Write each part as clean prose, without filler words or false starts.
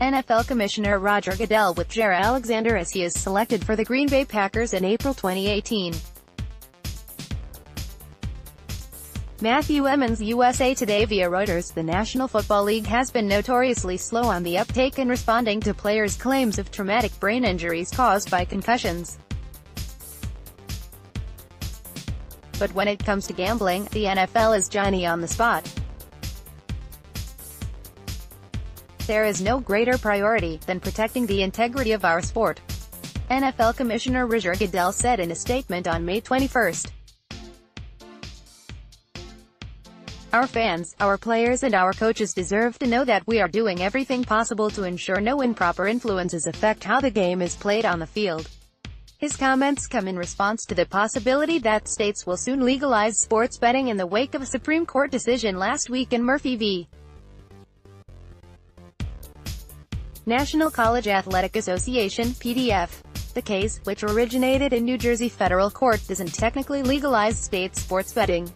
NFL Commissioner Roger Goodell with Jaire Alexander as he is selected for the Green Bay Packers in April 2018. Matthew Emmons-USA Today via Reuters. The National Football League has been notoriously slow on the uptake in responding to players' claims of traumatic brain injuries caused by concussions. But when it comes to gambling, the NFL is Johnny on the spot. There is no greater priority than protecting the integrity of our sport, NFL Commissioner Roger Goodell said in a statement on May 21. Our fans, our players and our coaches deserve to know that we are doing everything possible to ensure no improper influences affect how the game is played on the field. His comments come in response to the possibility that states will soon legalize sports betting in the wake of a Supreme Court decision last week in Murphy v. National College Athletic Association, PDF. The case, which originated in New Jersey federal court, doesn't technically legalize state sports betting.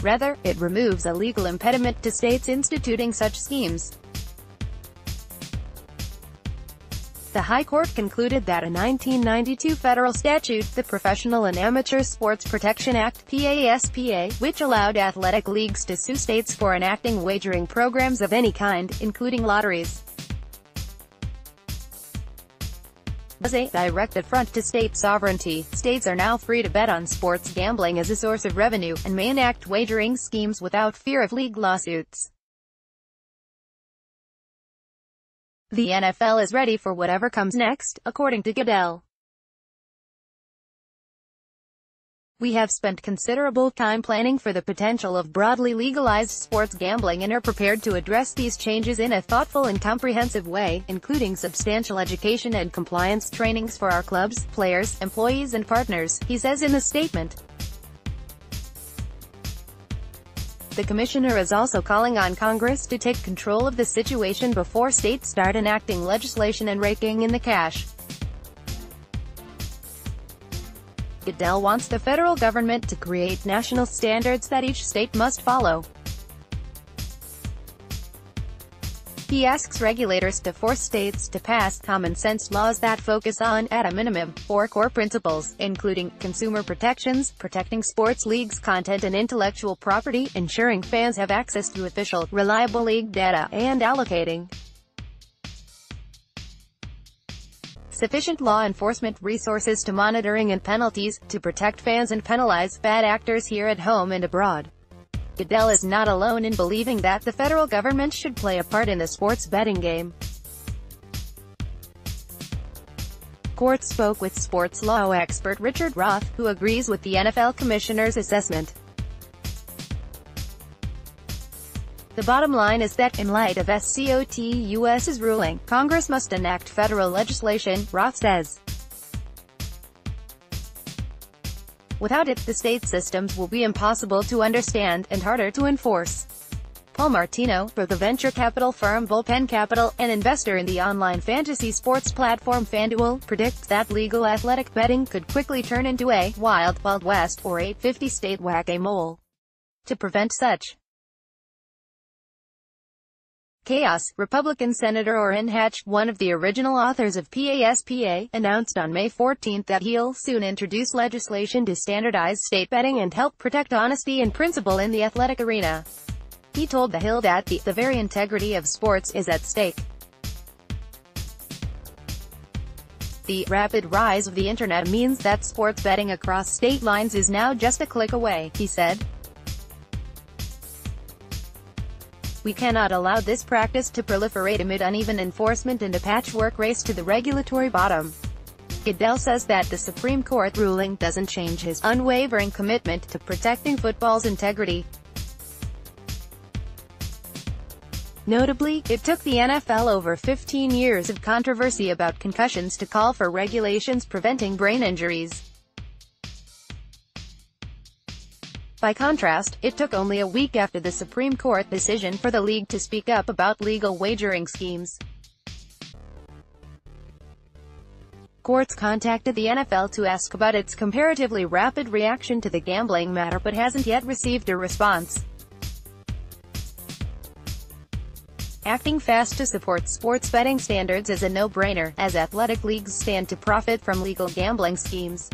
Rather, it removes a legal impediment to states instituting such schemes. The High Court concluded that a 1992 federal statute, the Professional and Amateur Sports Protection Act (PASPA), which allowed athletic leagues to sue states for enacting wagering programs of any kind, including lotteries, was a direct affront to state sovereignty. States are now free to bet on sports gambling as a source of revenue, and may enact wagering schemes without fear of league lawsuits. The NFL is ready for whatever comes next, according to Goodell. We have spent considerable time planning for the potential of broadly legalized sports gambling and are prepared to address these changes in a thoughtful and comprehensive way, including substantial education and compliance trainings for our clubs, players, employees and partners, he says in the statement. The commissioner is also calling on Congress to take control of the situation before states start enacting legislation and raking in the cash. Goodell wants the federal government to create national standards that each state must follow. He asks regulators to force states to pass common-sense laws that focus on, at a minimum, 4 core principles, including consumer protections, protecting sports leagues' content and intellectual property, ensuring fans have access to official, reliable league data, and allocating sufficient law enforcement resources to monitoring and penalties, to protect fans and penalize bad actors here at home and abroad. Goodell is not alone in believing that the federal government should play a part in the sports betting game. Court spoke with sports law expert Richard Roth, who agrees with the NFL commissioner's assessment. The bottom line is that, in light of SCOTUS's ruling, Congress must enact federal legislation, Roth says. Without it, the state systems will be impossible to understand, and harder to enforce. Paul Martino, for the venture capital firm Bullpen Capital, an investor in the online fantasy sports platform FanDuel, predicts that legal athletic betting could quickly turn into a Wild West, or a 50-state whack-a-mole. To prevent such chaos, Republican Senator Orrin Hatch, one of the original authors of PASPA, announced on May 14 that he'll soon introduce legislation to standardize state betting and help protect honesty and principle in the athletic arena. He told The Hill that the very integrity of sports is at stake. The rapid rise of the internet means that sports betting across state lines is now just a click away, he said. We cannot allow this practice to proliferate amid uneven enforcement and a patchwork race to the regulatory bottom. Goodell says that the Supreme Court ruling doesn't change his unwavering commitment to protecting football's integrity. Notably, it took the NFL over 15 years of controversy about concussions to call for regulations preventing brain injuries. By contrast, it took only a week after the Supreme Court decision for the league to speak up about legal wagering schemes. Courts contacted the NFL to ask about its comparatively rapid reaction to the gambling matter but hasn't yet received a response. Acting fast to support sports betting standards is a no-brainer, as athletic leagues stand to profit from legal gambling schemes.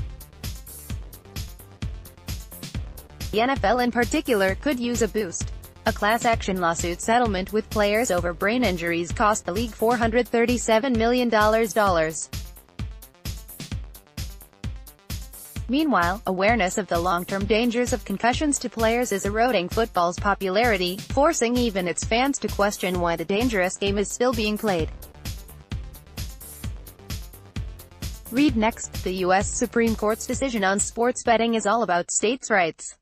The NFL in particular could use a boost. A class action lawsuit settlement with players over brain injuries cost the league $437 million. Meanwhile, awareness of the long-term dangers of concussions to players is eroding football's popularity, forcing even its fans to question why the dangerous game is still being played. Read next. The U.S. Supreme Court's decision on sports betting is all about states' rights.